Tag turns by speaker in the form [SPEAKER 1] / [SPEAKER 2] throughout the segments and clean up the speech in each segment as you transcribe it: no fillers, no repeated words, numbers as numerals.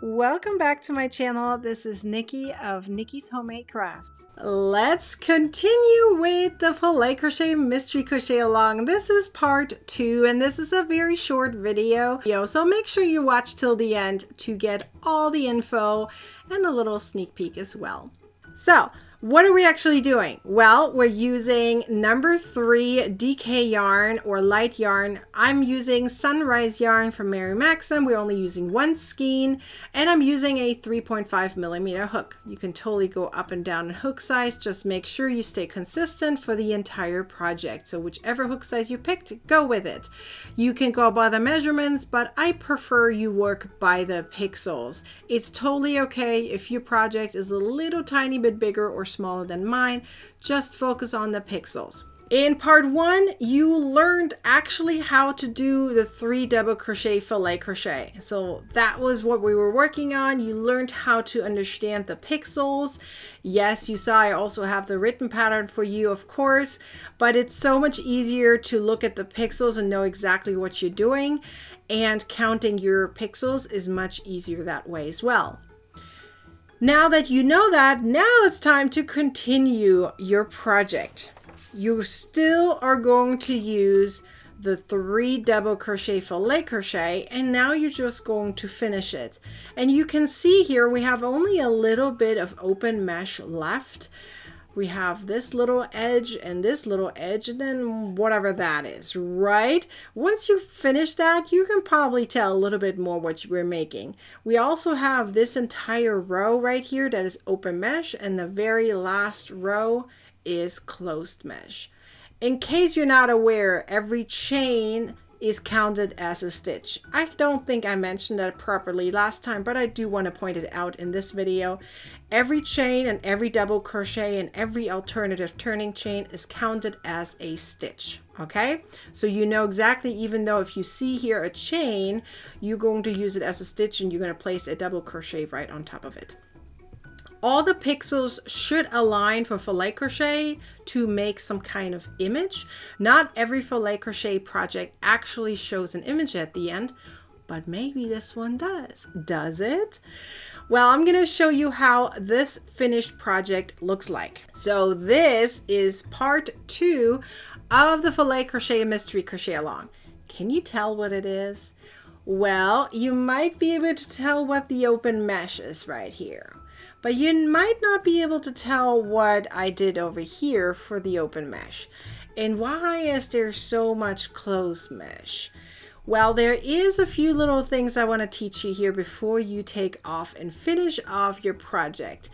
[SPEAKER 1] Welcome back to my channel. This is Nikki of Nikki's Homemade Crafts. Let's continue with the Filet Crochet Mystery Crochet Along. This is part 2 and this is a very short video. So make sure you watch till the end to get all the info and a little sneak peek as well. So what are we actually doing? Well, we're using number 3 DK yarn or light yarn. I'm using Sunrise yarn from Mary Maxim. We're only using one skein and I'm using a 3.5mm hook. You can totally go up and down in hook size. Just make sure you stay consistent for the entire project. So whichever hook size you picked, go with it. You can go by the measurements, but I prefer you work by the pixels. It's totally okay if your project is a little tiny bit bigger or smaller than mine. Just focus on the pixels. In part 1, you learned actually how to do the 3 double crochet filet crochet. So that was what we were working on. You learned how to understand the pixels. Yes, you saw I also have the written pattern for you, of course, but it's so much easier to look at the pixels and know exactly what you're doing, and counting your pixels is much easier that way as well. Now that you know that, now it's time to continue your project. You still are going to use the 3 double crochet filet crochet, and now you're just going to finish it. And you can see here we have only a little bit of open mesh left. We have this little edge and this little edge, and then whatever that is, right? Once you finish that, you can probably tell a little bit more what we're making. We also have this entire row right here that is open mesh, and the very last row is closed mesh. In case you're not aware, every chain is counted as a stitch. I don't think I mentioned that properly last time, but I do want to point it out in this video. Every chain and every double crochet and every alternative turning chain is counted as a stitch. Okay, so you know exactly, even though if you see here a chain, you're going to use it as a stitch and you're going to place a double crochet right on top of it. All the pixels should align for filet crochet to make some kind of image. Not every filet crochet project actually shows an image at the end, but maybe this one does. Does it? Well, I'm going to show you how this finished project looks like. So this is part 2 of the Filet Crochet Mystery Crochet Along. Can you tell what it is? Well, you might be able to tell what the open mesh is right here, but you might not be able to tell what I did over here for the open mesh. And why is there so much closed mesh? Well, there is a few little things I want to teach you here before you take off and finish off your project.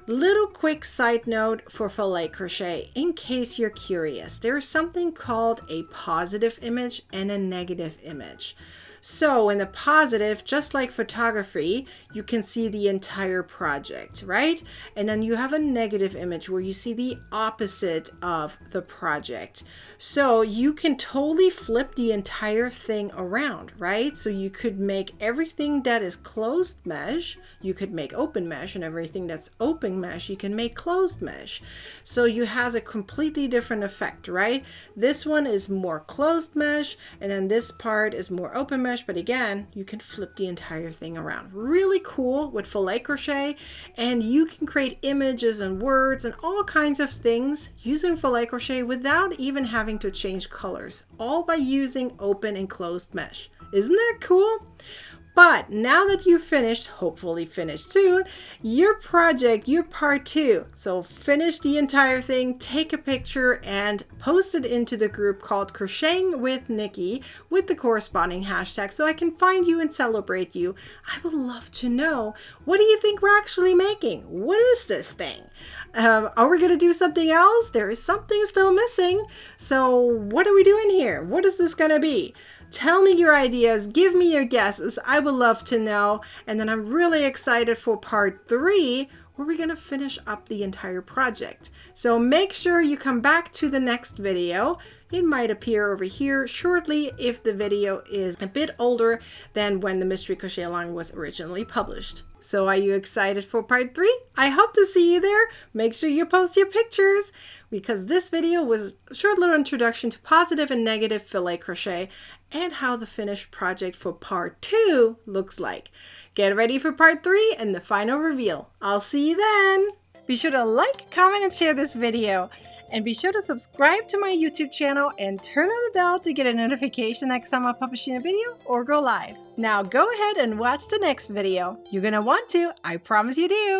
[SPEAKER 1] Little quick side note for filet crochet, in case you're curious, there is something called a positive image and a negative image. So in the positive, just like photography, you can see the entire project, right? And then you have a negative image where you see the opposite of the project. So you can totally flip the entire thing around, right? So you could make everything that is closed mesh, you could make open mesh, and everything that's open mesh, you can make closed mesh. So you has a completely different effect, right? This one is more closed mesh, and then this part is more open mesh. But again, you can flip the entire thing around. Really cool with filet crochet, and you can create images and words and all kinds of things using filet crochet without even having to change colors, all by using open and closed mesh. Isn't that cool? But now that you've finished, hopefully finished soon, your project, your part 2. So finish the entire thing, take a picture and post it into the group called Crocheting with Nikki with the corresponding hashtag so I can find you and celebrate you. I would love to know, what do you think we're actually making? What is this thing? Are we going to do something else? There is something still missing. So what are we doing here? What is this going to be? Tell me your ideas, give me your guesses. I would love to know. And then I'm really excited for part 3, where we're going to finish up the entire project. So make sure you come back to the next video. It might appear over here shortly if the video is a bit older than when the Mystery Crochet Along was originally published. So are you excited for part 3? I hope to see you there. Make sure you post your pictures, because this video was a short little introduction to positive and negative filet crochet and how the finished project for part 2 looks like. Get ready for part 3 and the final reveal. I'll see you then. Be sure to like, comment, and share this video. And be sure to subscribe to my YouTube channel and turn on the bell to get a notification next time I'm publishing a video or go live. Now go ahead and watch the next video. You're gonna want to, I promise you do.